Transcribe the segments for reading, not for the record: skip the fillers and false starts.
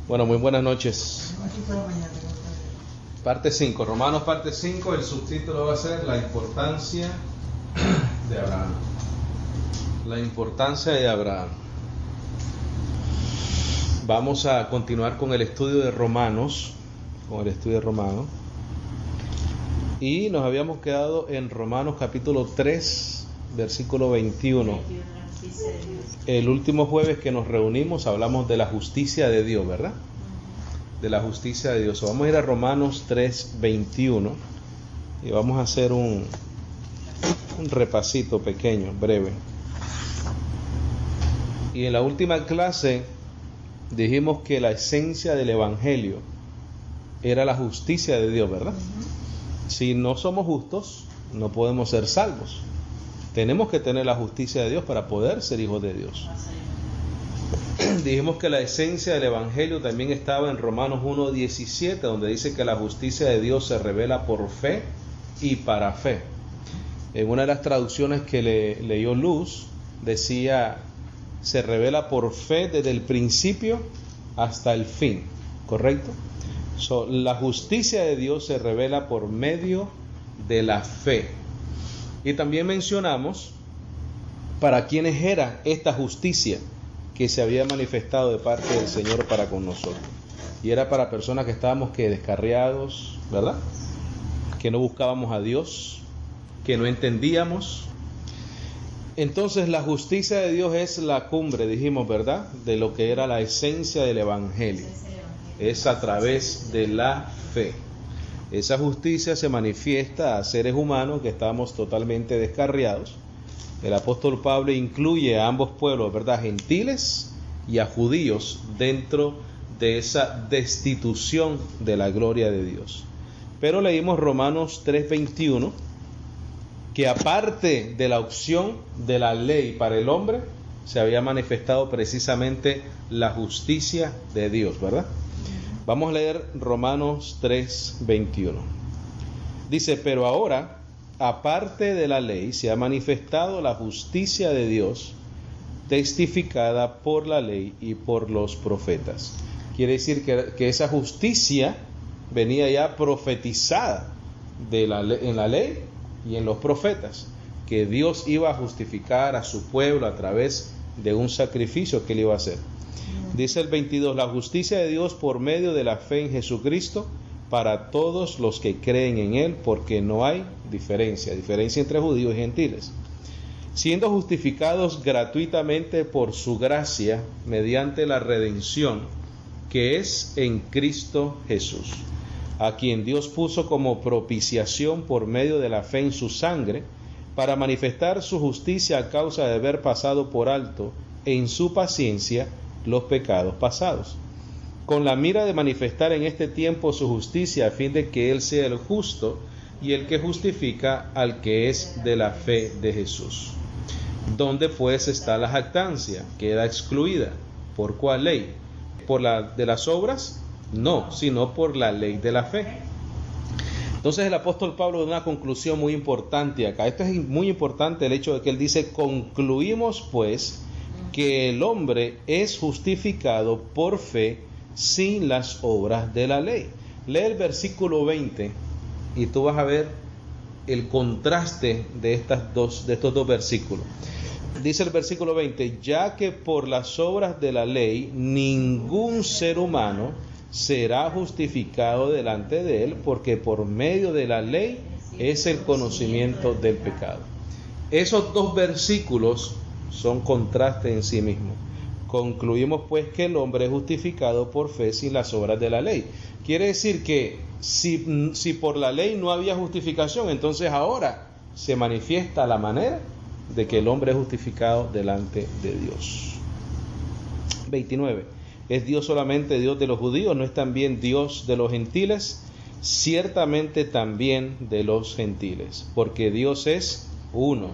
Bueno, muy buenas noches. Parte 5, Romanos parte 5, el subtítulo va a ser la importancia de Abraham. La importancia de Abraham. Vamos a continuar con el estudio de Romanos, y nos habíamos quedado en Romanos capítulo 3, versículo 21. El último jueves que nos reunimos hablamos de la justicia de Dios, ¿verdad? De la justicia de Dios. Vamos a ir a Romanos 3, 21 y vamos a hacer un repasito pequeño, breve. Y en la última clase dijimos que la esencia del Evangelio era la justicia de Dios, ¿verdad? Si no somos justos, no podemos ser salvos. Tenemos que tener la justicia de Dios para poder ser hijos de Dios. Dijimos que la esencia del Evangelio también estaba en Romanos 1:17, donde dice que la justicia de Dios se revela por fe y para fe. En una de las traducciones que leyó Luz, decía, se revela por fe desde el principio hasta el fin, ¿correcto? La justicia de Dios se revela por medio de la fe. Y también mencionamos para quienes era esta justicia que se había manifestado de parte del Señor para con nosotros. Y era para personas que estábamos descarriados, ¿verdad? Que no buscábamos a Dios, que no entendíamos. Entonces la justicia de Dios es la cumbre, dijimos, ¿verdad? De lo que era la esencia del Evangelio. Es a través de la fe. Esa justicia se manifiesta a seres humanos que estamos totalmente descarriados. El apóstol Pablo incluye a ambos pueblos, ¿verdad? Gentiles y a judíos dentro de esa destitución de la gloria de Dios. Pero leímos Romanos 3:21, que aparte de la opción de la ley para el hombre, se había manifestado precisamente la justicia de Dios, ¿verdad? Vamos a leer Romanos 3:21. Dice, pero ahora, aparte de la ley, se ha manifestado la justicia de Dios, testificada por la ley y por los profetas. Quiere decir que esa justicia venía ya profetizada en la ley y en los profetas, que Dios iba a justificar a su pueblo a través de un sacrificio que él iba a hacer. Dice el 22, la justicia de Dios por medio de la fe en Jesucristo para todos los que creen en Él, porque no hay diferencia entre judíos y gentiles, siendo justificados gratuitamente por su gracia mediante la redención que es en Cristo Jesús, a quien Dios puso como propiciación por medio de la fe en su sangre, para manifestar su justicia a causa de haber pasado por alto en su paciencia los pecados pasados, con la mira de manifestar en este tiempo su justicia, a fin de que Él sea el justo y el que justifica al que es de la fe de Jesús. ¿Dónde pues está la jactancia? Queda excluida. ¿Por cuál ley? ¿Por la de las obras? No, sino por la ley de la fe. Entonces el apóstol Pablo da una conclusión muy importante acá. Esto es muy importante, el hecho de que él dice, concluimos pues que el hombre es justificado por fe sin las obras de la ley. Lee el versículo 20 y tú vas a ver el contraste de estos dos versículos. Dice el versículo 20, ya que por las obras de la ley ningún ser humano será justificado delante de él, porque por medio de la ley es el conocimiento del pecado. Esos dos versículos son contraste en sí mismos. Concluimos pues que el hombre es justificado por fe sin las obras de la ley. Quiere decir que si por la ley no había justificación, entonces ahora se manifiesta la manera de que el hombre es justificado delante de Dios. 29. ¿Es Dios solamente Dios de los judíos? ¿No es también Dios de los gentiles? Ciertamente también de los gentiles, porque Dios es uno,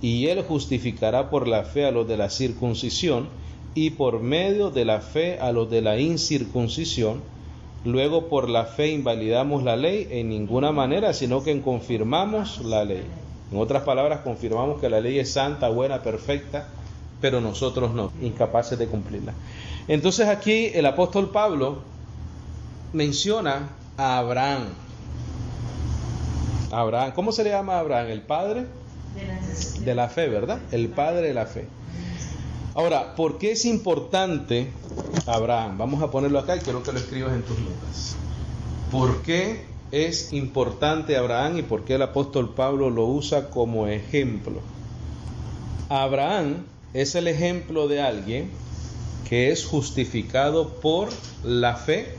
y Él justificará por la fe a los de la circuncisión, y por medio de la fe a los de la incircuncisión. Luego por la fe invalidamos la ley en ninguna manera, sino que confirmamos la ley. En otras palabras, confirmamos que la ley es santa, buena, perfecta, pero nosotros no, incapaces de cumplirla. Entonces aquí el apóstol Pablo menciona a Abraham. Abraham, ¿cómo se le llama a Abraham? El padre de la fe, ¿verdad? El padre de la fe. Ahora, ¿por qué es importante Abraham? Vamos a ponerlo acá y quiero que lo escribas en tus notas. ¿Por qué es importante Abraham y por qué el apóstol Pablo lo usa como ejemplo? Abraham es el ejemplo de alguien que es justificado por la fe,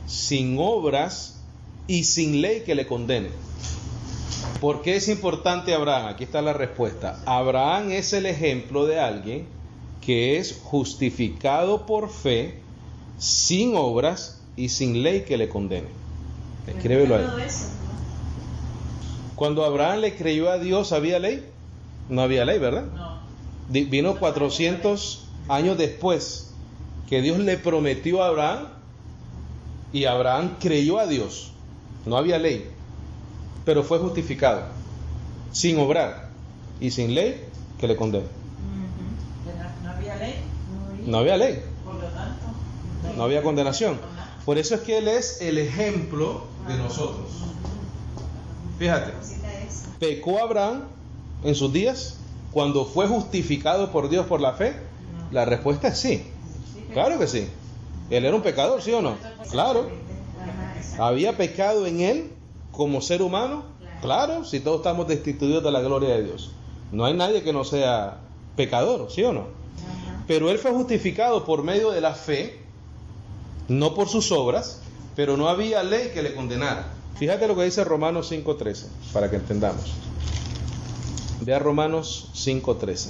sin obras y sin ley que le condene. ¿Por qué es importante Abraham? Aquí está la respuesta. Abraham es el ejemplo de alguien que es justificado por fe, sin obras y sin ley que le condene. Escríbelo ahí. Cuando Abraham le creyó a Dios, ¿había ley? No había ley, ¿verdad? No. Vino 400 años después que Dios le prometió a Abraham y Abraham creyó a Dios. No había ley, pero fue justificado, sin obrar y sin ley que le condene. ¿No había ley? No había ley. Por lo tanto, No había condenación. Por eso es que Él es el ejemplo de nosotros. Fíjate, ¿pecó Abraham en sus días cuando fue justificado por Dios por la fe? La respuesta es sí. Claro que sí. Él era un pecador, ¿sí o no? Claro. ¿Había pecado en él como ser humano? Claro, si todos estamos destituidos de la gloria de Dios. No hay nadie que no sea pecador, ¿sí o no? Pero él fue justificado por medio de la fe, no por sus obras, pero no había ley que le condenara. Fíjate lo que dice Romanos 5:13, para que entendamos. Ve a Romanos 5:13.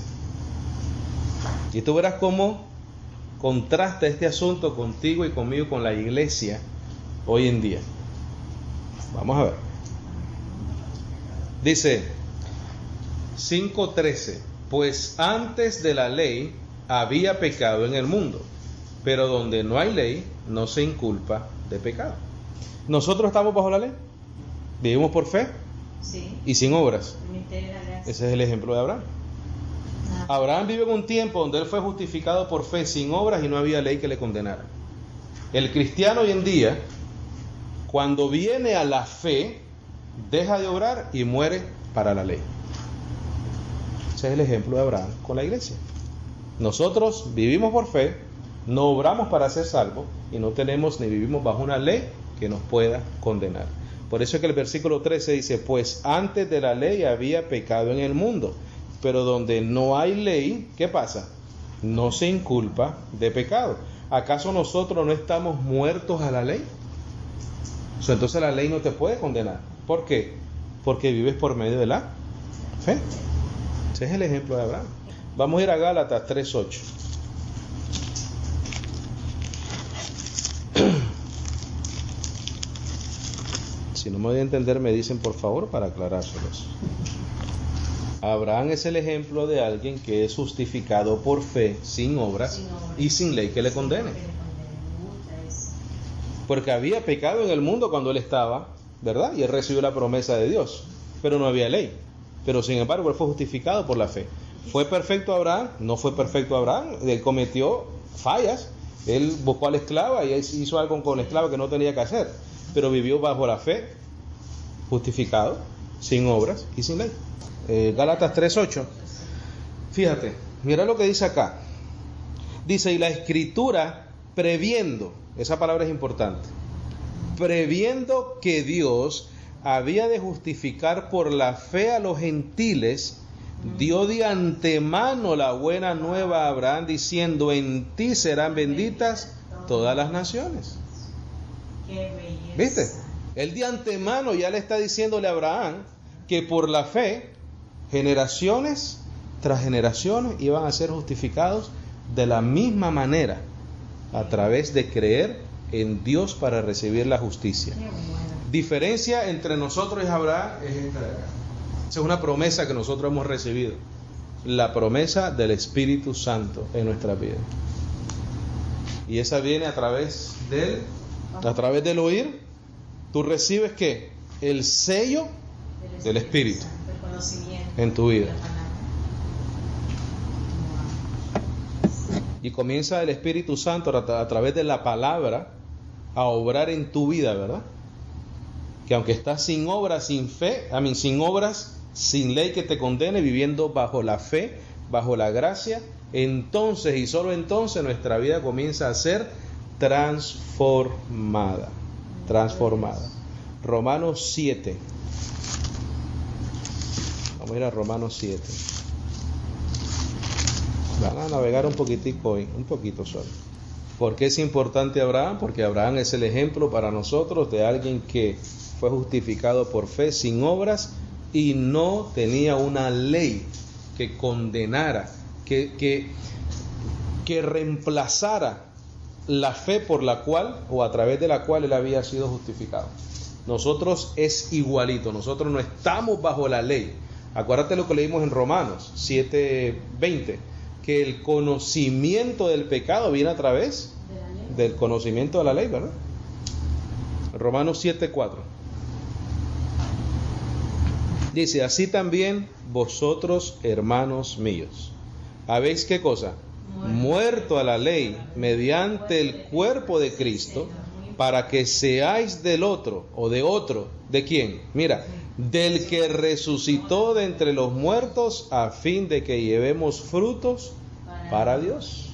Y tú verás cómo contrasta este asunto contigo y conmigo, con la iglesia hoy en día. Vamos a ver. Dice 5:13: pues antes de la ley había pecado en el mundo, pero donde no hay ley no se inculpa de pecado. ¿Nosotros estamos bajo la ley? ¿Vivimos por fe? sí. Y sin obras. Ese Ese es el ejemplo de Abraham. Abraham vive en un tiempo donde él fue justificado por fe, sin obras, y no había ley que le condenara. El cristiano hoy en día, cuando viene a la fe, deja de obrar y muere para la ley. Ese es el ejemplo de Abraham con la iglesia. Nosotros vivimos por fe, no obramos para ser salvos y no tenemos ni vivimos bajo una ley que nos pueda condenar. Por eso es que el versículo 13 dice: pues antes de la ley había pecado en el mundo, pero donde no hay ley, ¿qué pasa? No se inculpa de pecado. ¿Acaso nosotros no estamos muertos a la ley? Entonces la ley no te puede condenar. ¿Por qué? Porque vives por medio de la fe. Ese es el ejemplo de Abraham. Vamos a ir a Gálatas 3:8. Si no me voy a entender, me dicen por favor para aclarárselos. Abraham es el ejemplo de alguien que es justificado por fe, sin obras y sin ley que le condene. Porque había pecado en el mundo cuando él estaba, ¿verdad? Y él recibió la promesa de Dios, pero no había ley. Pero sin embargo, él fue justificado por la fe. ¿Fue perfecto Abraham? No fue perfecto Abraham. Él cometió fallas. Él buscó a la esclava y él hizo algo con la esclava que no tenía que hacer. Pero vivió bajo la fe, justificado, sin obras y sin ley. Gálatas 3:8. Fíjate, mira lo que dice acá. Dice: y la escritura, previendo, esa palabra es importante, previendo que Dios había de justificar por la fe a los gentiles, dio de antemano la buena nueva a Abraham, diciendo: en ti serán benditas todas las naciones. Qué belleza. ¿Viste? Él de antemano ya le está diciéndole a Abraham que por la fe, generaciones tras generaciones iban a ser justificados de la misma manera, a través de creer en Dios para recibir la justicia. Diferencia entre nosotros y Abraham es esta de acá. Esa es una promesa que nosotros hemos recibido, la promesa del Espíritu Santo en nuestra vida. Y esa viene a través del oír. Tú recibes ¿qué? El sello del Espíritu en tu vida. Y comienza el Espíritu Santo a través de la palabra a obrar en tu vida, ¿verdad? Que aunque estás sin obras, sin fe, sin obras, sin ley que te condene, viviendo bajo la fe, bajo la gracia, entonces y solo entonces nuestra vida comienza a ser transformada. Romanos 7. Vamos a ir a Romanos 7. Van a navegar un poquitico hoy, un poquito solo. ¿Por qué es importante Abraham? Porque Abraham es el ejemplo para nosotros de alguien que fue justificado por fe sin obras y no tenía una ley que condenara, que reemplazara la fe por la cual o a través de la cual él había sido justificado. Nosotros es igualito, nosotros no estamos bajo la ley. Acuérdate lo que leímos en Romanos 7:20, que el conocimiento del pecado viene a través del conocimiento de la ley, ¿verdad? Romanos 7:4 dice: así también vosotros, hermanos míos, habéis, ¿qué cosa? Muerto a la ley mediante el cuerpo de Cristo, para que seáis del otro, o de otro, ¿de quién? Mira, del que resucitó de entre los muertos, a fin de que llevemos frutos para Dios.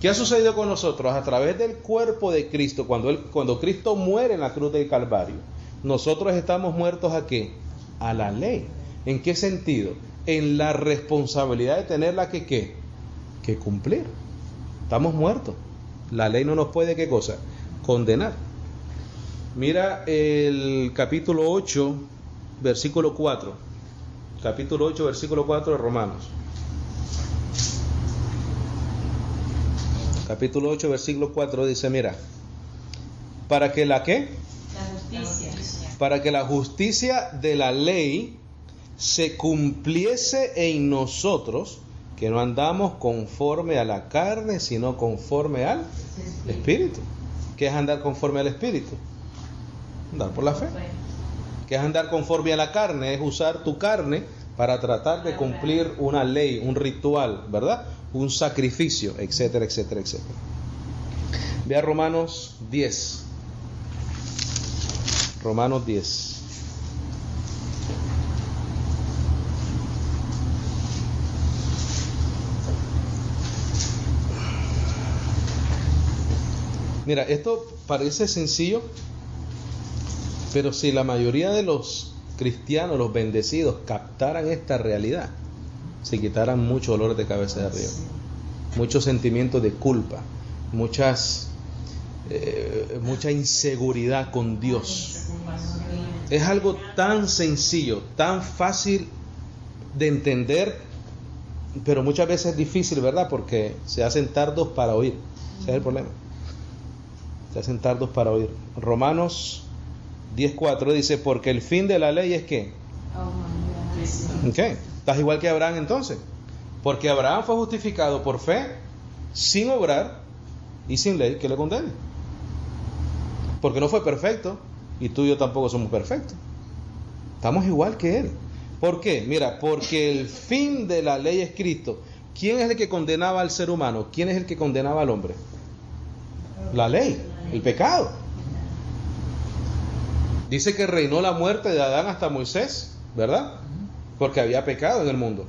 ¿Qué ha sucedido con nosotros? A través del cuerpo de Cristo, cuando Cristo muere en la cruz del Calvario, nosotros estamos muertos ¿a qué? A la ley. ¿En qué sentido? En la responsabilidad de tenerla que cumplir. Estamos muertos. La ley no nos puede, ¿qué cosa? Condenar. Mira el capítulo 8, versículo 4. Capítulo 8, versículo 4 de Romanos. Capítulo 8, versículo 4 dice, mira, para que la ¿qué? La justicia. Para que la justicia de la ley se cumpliese en nosotros, que no andamos conforme a la carne, sino conforme al Espíritu. ¿Qué es andar conforme al Espíritu? Andar por la fe. ¿Qué es andar conforme a la carne? Es usar tu carne para tratar de cumplir una ley, un ritual, ¿verdad? Un sacrificio, etcétera, etcétera, etcétera. Ve a Romanos 10. Romanos 10. Mira, esto parece sencillo, pero si la mayoría de los cristianos, los bendecidos, captaran esta realidad, se quitaran muchos dolores de cabeza de arriba, muchos sentimientos de culpa, mucha inseguridad con Dios. Es algo tan sencillo, tan fácil de entender, pero muchas veces es difícil, ¿verdad? Porque se hacen tardos para oír. Ese es el problema. Se hacen tardos para oír. Romanos 10:4 dice, porque el fin de la ley es ¿qué? ¿Qué? Estás igual que Abraham entonces. Porque Abraham fue justificado por fe, sin obrar y sin ley que le condene. Porque no fue perfecto, y tú y yo tampoco somos perfectos. Estamos igual que él. ¿Por qué? Mira, porque el fin de la ley es Cristo. ¿Quién es el que condenaba al ser humano? ¿Quién es el que condenaba al hombre? La ley, el pecado. Dice que reinó la muerte de Adán hasta Moisés, ¿verdad? Porque había pecado en el mundo.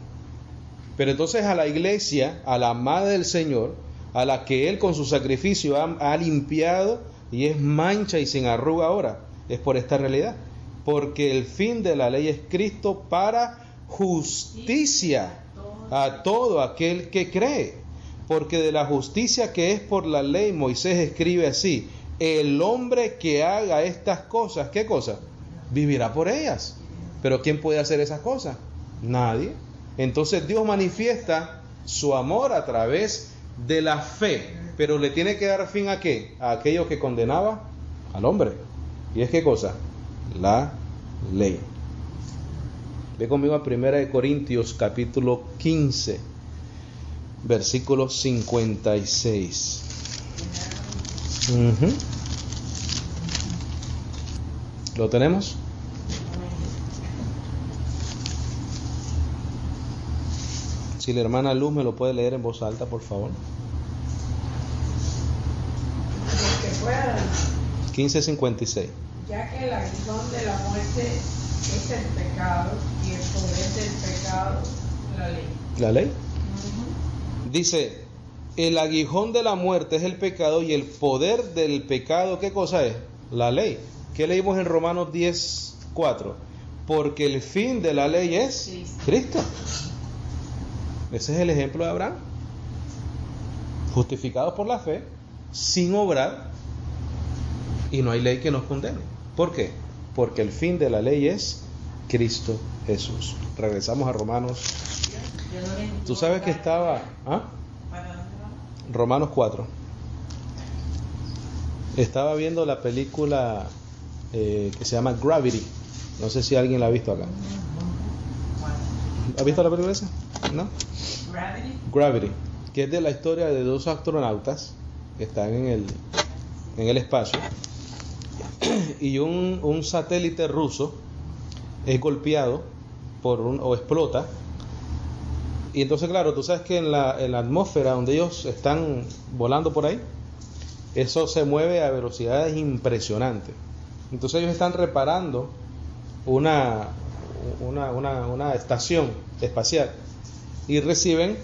Pero entonces a la iglesia, a la madre del Señor, a la que Él con su sacrificio ha limpiado y es mancha y sin arruga ahora, es por esta realidad. Porque el fin de la ley es Cristo para justicia a todo aquel que cree. Porque de la justicia que es por la ley, Moisés escribe así, el hombre que haga estas cosas, ¿qué cosa? Vivirá por ellas. Pero ¿quién puede hacer esas cosas? Nadie. Entonces Dios manifiesta su amor a través de la fe, pero le tiene que dar fin ¿a qué? A aquello que condenaba al hombre. ¿Y es qué cosa? La ley. Ve conmigo a 1 Corintios capítulo 15, versículo 56. ¿Lo tenemos? Si la hermana Luz me lo puede leer en voz alta, por favor. 15:56. Ya que el aguijón de la muerte es el pecado y el poder del pecado, la ley. ¿La ley? Dice, el aguijón de la muerte es el pecado y el poder del pecado, ¿qué cosa es? La ley. ¿Qué leímos en Romanos 10:4? Porque el fin de la ley es Cristo. Ese es el ejemplo de Abraham. Justificados por la fe, sin obrar, y no hay ley que nos condene. ¿Por qué? Porque el fin de la ley es Cristo Jesús. Regresamos a Romanos. Tú sabes que estaba... Romanos 4. Estaba viendo la película que se llama Gravity. No sé si alguien la ha visto acá. ¿Ha visto la película esa? ¿No? Gravity, que es de la historia de dos astronautas que están en el espacio, y un satélite ruso es golpeado o explota. Y entonces, claro, tú sabes que en la atmósfera donde ellos están volando por ahí, eso se mueve a velocidades impresionantes. Entonces ellos están reparando una estación espacial y reciben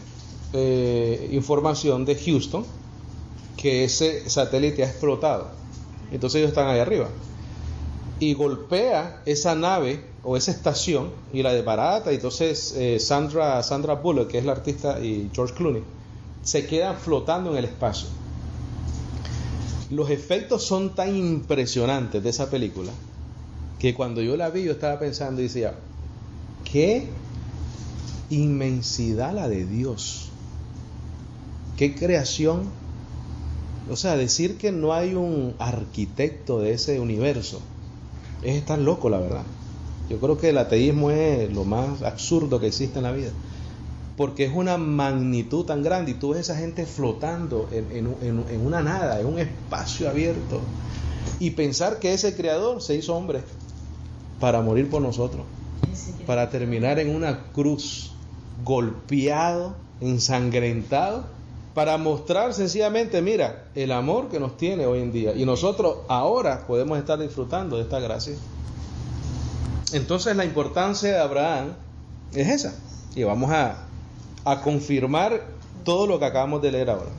información de Houston que ese satélite ha explotado. Entonces ellos están ahí arriba y golpea esa nave o esa estación y la desbarata. Y entonces Sandra Bullock, que es la artista, y George Clooney se quedan flotando en el espacio. Los efectos son tan impresionantes de esa película que cuando yo la vi, yo estaba pensando y decía, qué inmensidad la de Dios, qué creación. O sea, decir que no hay un arquitecto de ese universo es estar loco, la verdad. Yo creo que el ateísmo es lo más absurdo que existe en la vida, porque es una magnitud tan grande, y tú ves a esa gente flotando en una nada, en un espacio abierto, y pensar que ese creador se hizo hombre para morir por nosotros, para terminar en una cruz, golpeado, ensangrentado, para mostrar sencillamente, mira, el amor que nos tiene hoy en día, y nosotros ahora podemos estar disfrutando de esta gracia. Entonces la importancia de Abraham es esa, y vamos a confirmar todo lo que acabamos de leer ahora.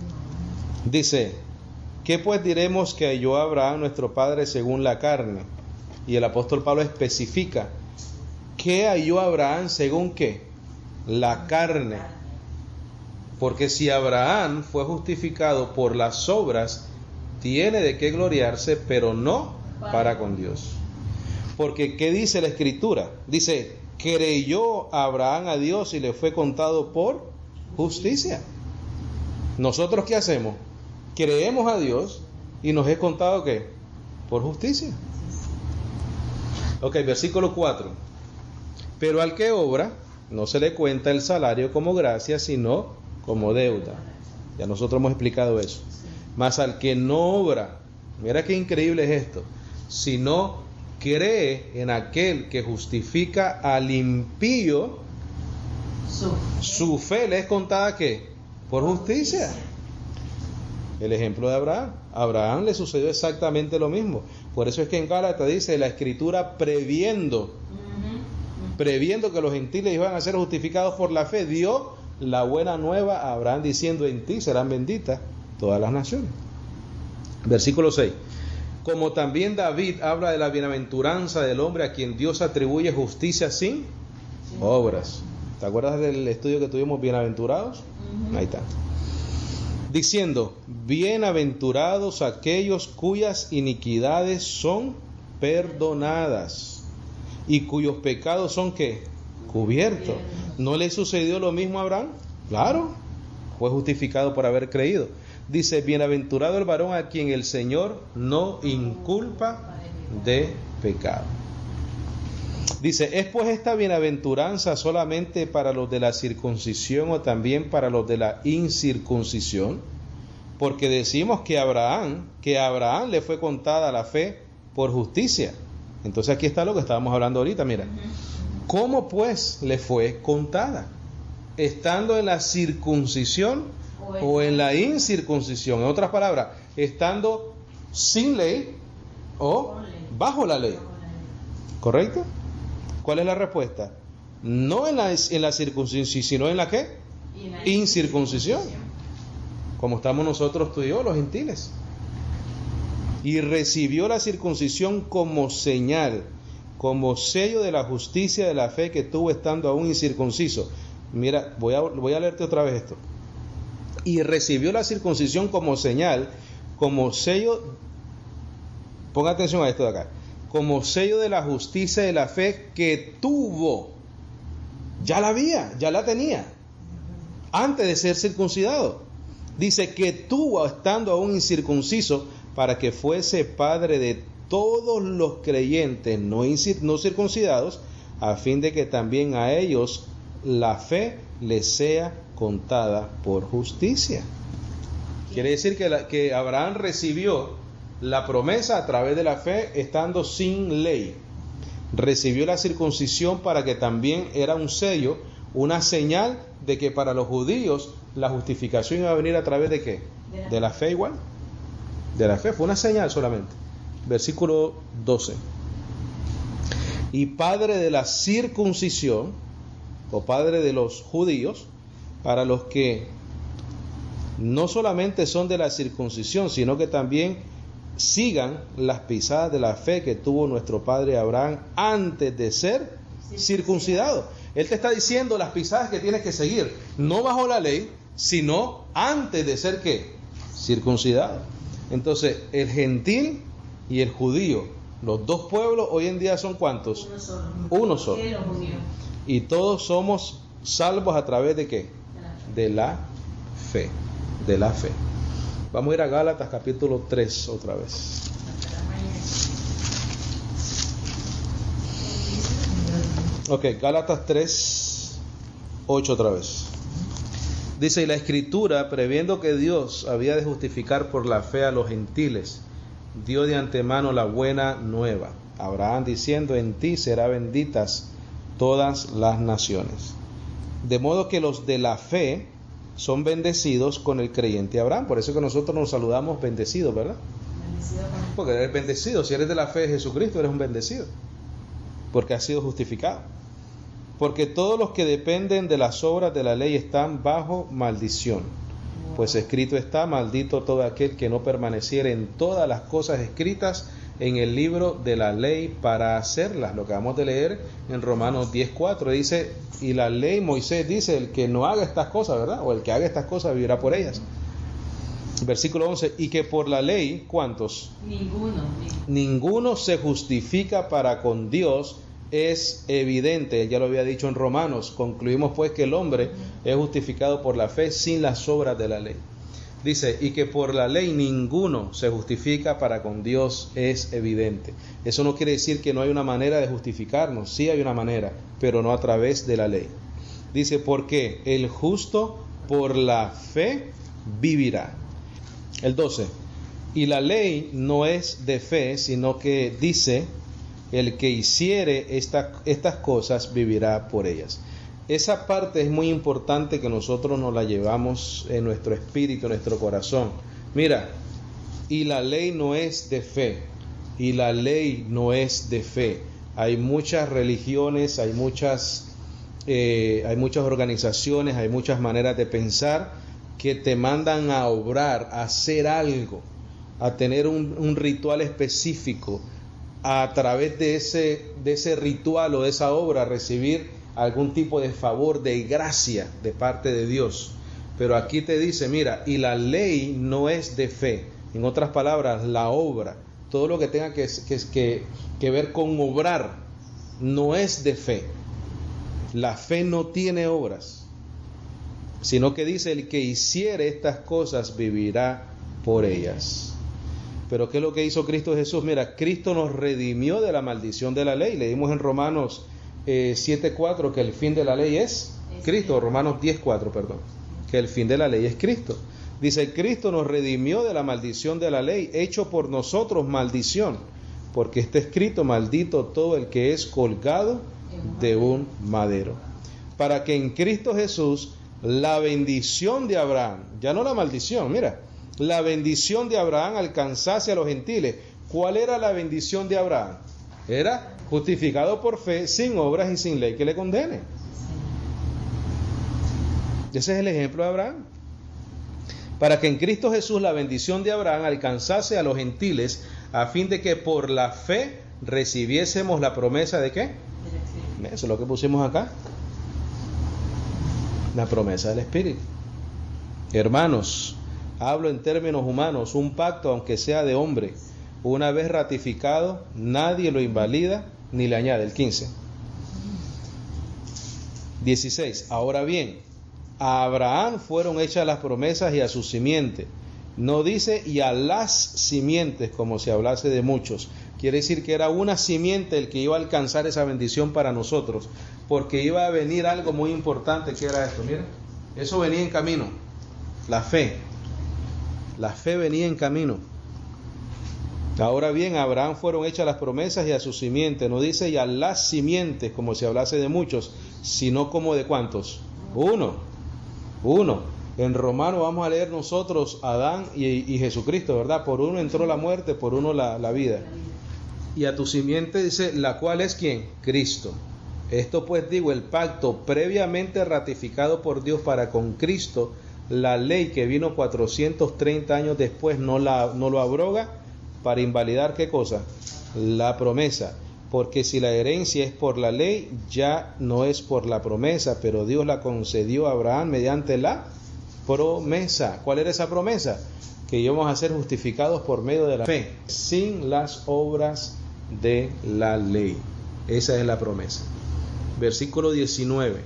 Dice, ¿qué pues diremos que halló Abraham nuestro padre según la carne? Y el apóstol Pablo especifica, ¿qué halló Abraham según qué? La carne. Porque si Abraham fue justificado por las obras, tiene de qué gloriarse, pero no para con Dios. Porque ¿qué dice la Escritura? Dice, creyó Abraham a Dios y le fue contado por justicia. ¿Nosotros qué hacemos? Creemos a Dios y nos es contado ¿qué? Por justicia. Ok, versículo 4. Pero al que obra, no se le cuenta el salario como gracia, sino como deuda. Ya nosotros hemos explicado eso. Mas al que no obra, mira qué increíble es esto, sino cree en aquel que justifica al impío, su fe le es contada ¿qué? Por justicia. El ejemplo de Abraham. A Abraham le sucedió exactamente lo mismo. Por eso es que en Gálatas dice la Escritura, previendo que los gentiles iban a ser justificados por la fe, dio la buena nueva a Abraham diciendo, en ti serán benditas todas las naciones. Versículo 6. Como también David habla de la bienaventuranza del hombre a quien Dios atribuye justicia sin obras. ¿Te acuerdas del estudio que tuvimos, bienaventurados? Ahí está. Diciendo, bienaventurados aquellos cuyas iniquidades son perdonadas y cuyos pecados son ¿qué? Cubiertos. ¿No le sucedió lo mismo a Abraham? Claro, fue justificado por haber creído. Dice, bienaventurado el varón a quien el Señor no inculpa de pecado. Dice, ¿es pues esta bienaventuranza solamente para los de la circuncisión o también para los de la incircuncisión? Porque decimos que a Abraham le fue contada la fe por justicia. Entonces aquí está lo que estábamos hablando ahorita, mira. ¿Cómo pues le fue contada? ¿Estando en la circuncisión o en la incircuncisión? En otras palabras, estando sin ley o bajo la ley. ¿Correcto? ¿Cuál es la respuesta? No en la circuncisión, sino en la ¿qué? Incircuncisión. Como estamos nosotros, tú y yo, los gentiles. Y recibió la circuncisión como señal, como sello de la justicia de la fe que tuvo estando aún incircunciso. Mira, voy a leerte otra vez esto. Y recibió la circuncisión como señal, como sello, ponga atención a esto de acá, como sello de la justicia de la fe que tuvo. Ya la tenía, antes de ser circuncidado. Dice que tuvo estando aún incircunciso, para que fuese padre de todos los creyentes no circuncidados, a fin de que también a ellos la fe les sea contada por justicia. Quiere decir que Abraham recibió la promesa a través de la fe estando sin ley. Recibió la circuncisión para que también era un sello, una señal de que para los judíos la justificación iba a venir a través de ¿qué? De la fe igual. De la fe, fue una señal solamente. Versículo 12. Y padre de la circuncisión, o padre de los judíos, para los que no solamente son de la circuncisión, sino que también sigan las pisadas de la fe que tuvo nuestro padre Abraham antes de ser circuncidado. Él te está diciendo las pisadas que tienes que seguir, no bajo la ley, sino antes de ser ¿qué? Circuncidado. Entonces, el gentil y el judío, los dos pueblos hoy en día son ¿cuántos? Uno solo. Y todos somos salvos a través de ¿qué? De la fe. De la fe. Vamos a ir a Gálatas capítulo 3 otra vez. Ok, Gálatas 3, 8 otra vez. Dice, y la Escritura, previendo que Dios había de justificar por la fe a los gentiles, dio de antemano la buena nueva. Abraham diciendo, en ti serán benditas todas las naciones. De modo que los de la fe son bendecidos con el creyente Abraham. Por eso que nosotros nos saludamos bendecidos, ¿verdad? Porque eres bendecido. Si eres de la fe de Jesucristo, eres un bendecido. Porque has sido justificado. Porque todos los que dependen de las obras de la ley están bajo maldición. Pues escrito está, maldito todo aquel que no permaneciera en todas las cosas escritas en el libro de la ley para hacerlas. Lo que acabamos de leer en Romanos 10:4 dice, y la ley, Moisés dice, el que no haga estas cosas, ¿verdad? O el que haga estas cosas vivirá por ellas. Versículo 11, y que por la ley, ¿cuántos? Ninguno se justifica para con Dios, es evidente, ya lo había dicho en Romanos. Concluimos pues que el hombre es justificado por la fe sin las obras de la ley. Dice, y que por la ley ninguno se justifica para con Dios, es evidente. Eso no quiere decir que no hay una manera de justificarnos, sí hay una manera, pero no a través de la ley. Dice, porque el justo por la fe vivirá. El 12, y la ley no es de fe, sino que dice, el que hiciere estas cosas vivirá por ellas. Esa parte es muy importante que nosotros nos la llevamos en nuestro espíritu, en nuestro corazón. Mira, y la ley no es de fe, y la ley no es de fe. Hay muchas religiones, hay muchas organizaciones, hay muchas maneras de pensar que te mandan a obrar, a hacer algo, a tener un ritual específico, a través de ese ritual o de esa obra recibir algún tipo de favor, de gracia de parte de Dios. Pero aquí te dice, mira, y la ley no es de fe. En otras palabras, la obra, todo lo que tenga que ver con obrar, no es de fe. La fe no tiene obras, sino que dice, el que hiciere estas cosas vivirá por ellas. Pero ¿qué es lo que hizo Cristo Jesús? Mira, Cristo nos redimió de la maldición de la ley. Leímos en Romanos 7:4 que el fin de la ley es Cristo. Romanos 10:4, perdón. Que el fin de la ley es Cristo. Dice, Cristo nos redimió de la maldición de la ley, hecho por nosotros maldición. Porque está escrito, maldito todo el que es colgado de un madero. Para que en Cristo Jesús la bendición de Abraham, ya no la maldición, mira, la bendición de Abraham alcanzase a los gentiles. ¿Cuál era la bendición de Abraham? Era justificado por fe, sin obras y sin ley que le condene. Ese es el ejemplo de Abraham. Para que en Cristo Jesús la bendición de Abraham alcanzase a los gentiles, a fin de que por la fe recibiésemos la promesa de ¿qué? Eso es lo que pusimos acá. La promesa del Espíritu. Hermanos, hablo en términos humanos, un pacto, aunque sea de hombre, una vez ratificado, nadie lo invalida ni le añade. El 15. 16. Ahora bien, a Abraham fueron hechas las promesas y a su simiente. No dice y a las simientes, como si hablase de muchos. Quiere decir que era una simiente el que iba a alcanzar esa bendición para nosotros, porque iba a venir algo muy importante, que era esto. Miren, eso venía en camino. La fe. La fe venía en camino. Ahora bien, a Abraham fueron hechas las promesas y a su simiente. No dice y a las simientes, como si hablase de muchos, sino como de ¿cuántos? Uno. En Romanos vamos a leer nosotros Adán y Jesucristo, ¿verdad? Por uno entró la muerte, por uno la vida. Y a tu simiente dice, ¿la cual es quién? Cristo. Esto pues digo, el pacto previamente ratificado por Dios para con Cristo, la ley que vino 430 años después no lo abroga para invalidar ¿qué cosa? La promesa. Porque si la herencia es por la ley, ya no es por la promesa, pero Dios la concedió a Abraham mediante la promesa. ¿Cuál era esa promesa? Que íbamos a ser justificados por medio de la fe, sin las obras de la ley. Esa es la promesa. Versículo 19.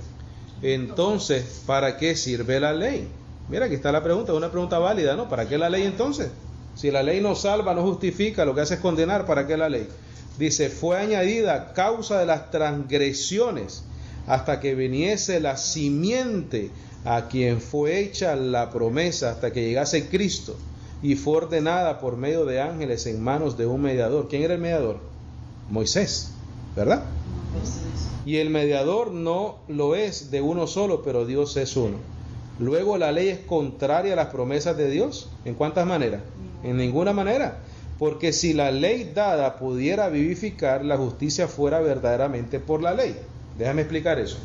Entonces, ¿para qué sirve la ley? Mira, aquí está la pregunta, es una pregunta válida, ¿no? ¿Para qué la ley entonces? Si la ley no salva, no justifica, lo que hace es condenar, ¿para qué la ley? Dice, fue añadida a causa de las transgresiones, hasta que viniese la simiente a quien fue hecha la promesa, hasta que llegase Cristo, y fue ordenada por medio de ángeles en manos de un mediador. ¿Quién era el mediador? Moisés, ¿verdad? Y el mediador no lo es de uno solo, pero Dios es uno. Luego, la ley es contraria a las promesas de Dios. ¿En cuántas maneras? En ninguna manera. Porque si la ley dada pudiera vivificar, la justicia fuera verdaderamente por la ley. Déjame explicar eso.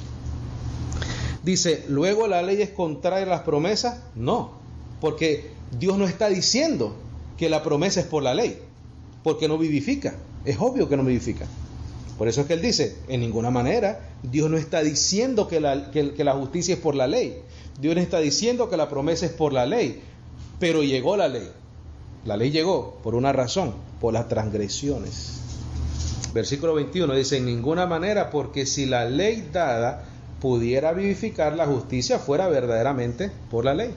Dice, ¿luego la ley es contraria a las promesas? No, porque Dios no está diciendo que la promesa es por la ley, porque no vivifica. Es obvio que no vivifica. Por eso es que él dice, en ninguna manera, Dios no está diciendo que la justicia es por la ley. Dios no está diciendo que la promesa es por la ley, pero llegó la ley. La ley llegó por una razón, por las transgresiones. Versículo 21 dice, en ninguna manera, porque si la ley dada pudiera vivificar, la justicia fuera verdaderamente por la ley.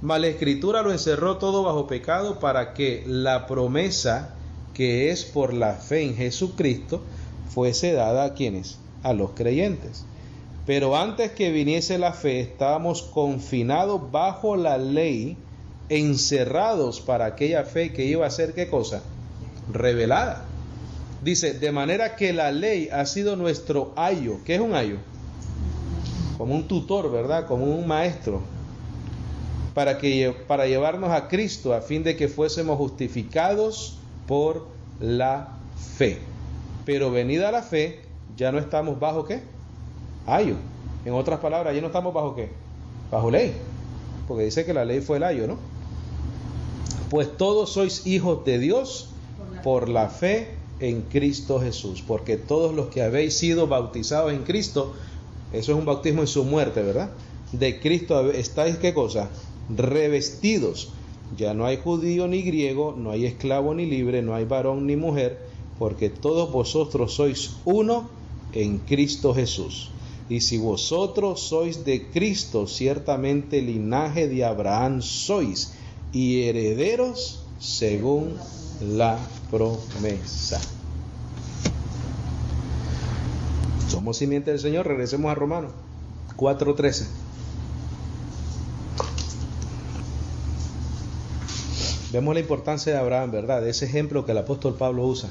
Mas la Escritura lo encerró todo bajo pecado, para que la promesa que es por la fe en Jesucristo fuese dada a ¿quiénes? A los creyentes. Pero antes que viniese la fe, estábamos confinados bajo la ley, encerrados para aquella fe que iba a ser ¿qué cosa? Revelada. Dice, de manera que la ley ha sido nuestro ayo. ¿Qué es un ayo? Como un tutor, ¿verdad? Como un maestro. Para llevarnos a Cristo, a fin de que fuésemos justificados por la fe. Pero venida la fe, ya no estamos bajo ¿qué? Ayo. En otras palabras, ya no estamos bajo ¿qué? Bajo ley. Porque dice que la ley fue el ayo, ¿no? Pues todos sois hijos de Dios por la fe en Cristo Jesús. Porque todos los que habéis sido bautizados en Cristo, eso es un bautismo en su muerte, ¿verdad? De Cristo estáis ¿qué cosa? Revestidos. Ya no hay judío ni griego, no hay esclavo ni libre, no hay varón ni mujer, porque todos vosotros sois uno en Cristo Jesús. Y si vosotros sois de Cristo, ciertamente linaje de Abraham sois, y herederos según la promesa. Somos simiente del Señor. Regresemos a Romanos 4:13. Vemos la importancia de Abraham, ¿verdad? De ese ejemplo que el apóstol Pablo usa.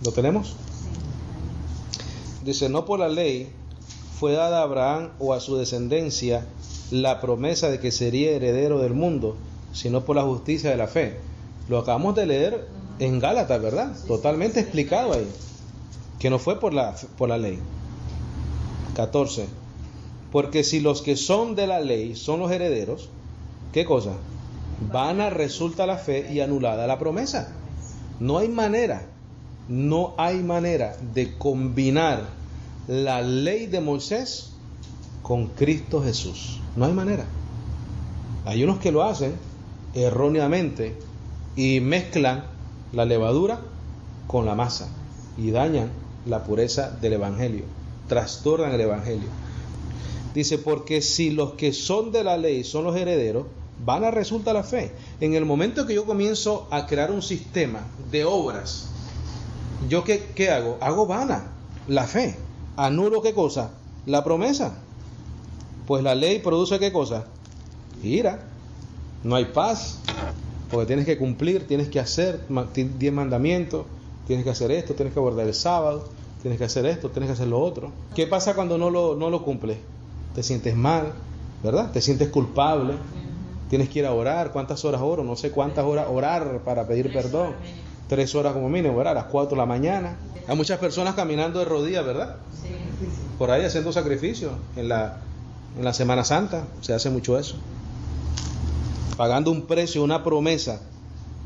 ¿Lo tenemos? Dice, no por la ley fue dada a Abraham o a su descendencia la promesa de que sería heredero del mundo, sino por la justicia de la fe. Lo acabamos de leer en Gálatas, ¿verdad? Totalmente explicado ahí, que no fue por la ley. 14. Porque si los que son de la ley son los herederos, ¿qué cosa? Vana resulta la fe y anulada la promesa. No hay manera de combinar la ley de Moisés con Cristo Jesús. No hay manera. Hay unos que lo hacen erróneamente y mezclan la levadura con la masa y dañan la pureza del evangelio, trastornan el evangelio. Dice, porque si los que son de la ley son los herederos, vana resulta la fe. En el momento que yo comienzo a crear un sistema de obras, ¿yo qué hago? Hago vana la fe. Anulo ¿qué cosa? La promesa. Pues la ley produce ¿qué cosa? Ira. No hay paz, porque tienes que cumplir, tienes que hacer 10 mandamientos, tienes que hacer esto, tienes que guardar el sábado, tienes que hacer esto, tienes que hacer lo otro. ¿Qué pasa cuando no lo cumples? Te sientes mal, ¿verdad? Te sientes culpable. Tienes que ir a orar. ¿Cuántas horas oro? No sé cuántas horas orar para pedir perdón. 3 horas como mínimo, ¿verdad? A las 4 de la mañana. Hay muchas personas caminando de rodillas, ¿verdad? Sí. Por ahí haciendo sacrificios. En la Semana Santa se hace mucho eso. Pagando un precio, una promesa,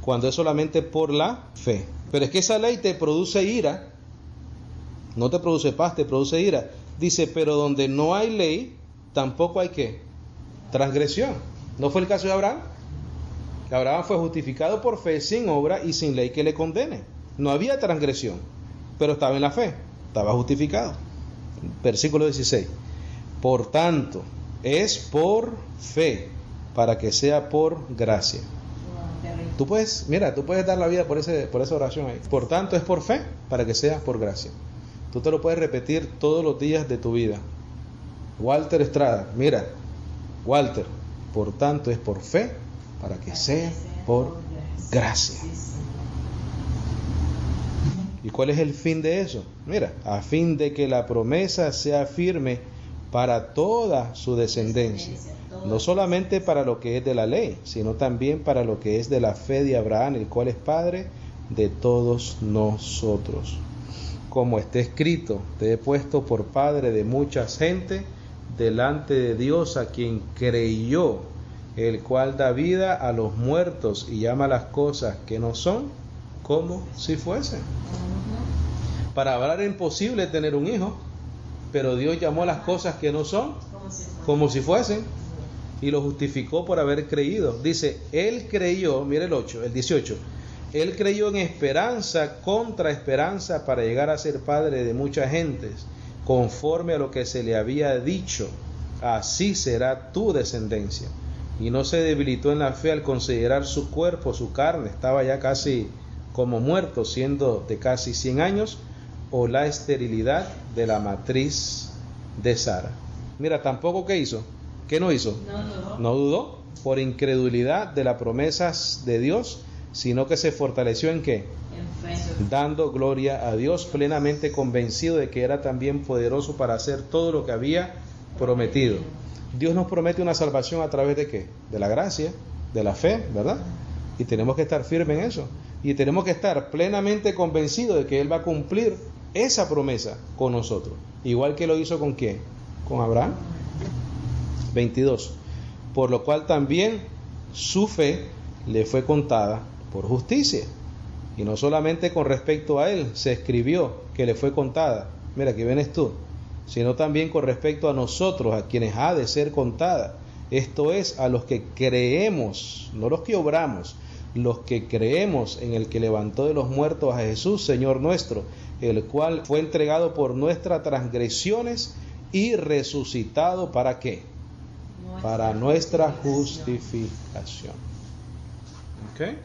cuando es solamente por la fe. Pero es que esa ley te produce ira. No te produce paz, te produce ira. Dice, pero donde no hay ley, tampoco hay ¿qué? Transgresión. ¿No fue el caso de Abraham? Abraham fue justificado por fe, sin obra y sin ley que le condene. No había transgresión, pero estaba en la fe, estaba justificado. Versículo 16. Por tanto, es por fe, para que sea por gracia. Tú puedes dar la vida por esa oración ahí. Por tanto, es por fe, para que sea por gracia. Tú te lo puedes repetir todos los días de tu vida. Walter Estrada, mira, Walter, por tanto es por fe, para que sea por gracia. ¿Y cuál es el fin de eso? Mira, a fin de que la promesa sea firme para toda su descendencia, no solamente para lo que es de la ley, sino también para lo que es de la fe de Abraham, el cual es Padre de todos nosotros. Como está escrito, te he puesto por padre de mucha gente delante de Dios, a quien creyó, el cual da vida a los muertos y llama las cosas que no son como si fuesen. Para Abraham era imposible tener un hijo, pero Dios llamó las cosas que no son como si fuesen y lo justificó por haber creído. Dice, él creyó, mire el 18, él creyó en esperanza contra esperanza para llegar a ser padre de muchas gentes, conforme a lo que se le había dicho, así será tu descendencia. Y no se debilitó en la fe al considerar su cuerpo, su carne, estaba ya casi como muerto, siendo de casi 100 años, o la esterilidad de la matriz de Sara. Mira, tampoco ¿qué hizo? ¿Qué no hizo? No dudó por incredulidad de las promesas de Dios, sino que se fortaleció ¿en qué? En fe. Dando gloria a Dios, plenamente convencido de que era también poderoso para hacer todo lo que había prometido. Dios nos promete una salvación a través de ¿qué? De la gracia, de la fe, ¿verdad? Y tenemos que estar firmes en eso. Y tenemos que estar plenamente convencidos de que Él va a cumplir esa promesa con nosotros. Igual que lo hizo ¿con quién? Con Abraham. 22. Por lo cual también su fe le fue contada por justicia. Y no solamente con respecto a él se escribió que le fue contada. Mira, aquí vienes tú. Sino también con respecto a nosotros, a quienes ha de ser contada. Esto es, a los que creemos, no los que obramos, los que creemos en el que levantó de los muertos a Jesús, Señor nuestro, el cual fue entregado por nuestras transgresiones y resucitado ¿para qué? Para nuestra justificación. ¿Ok?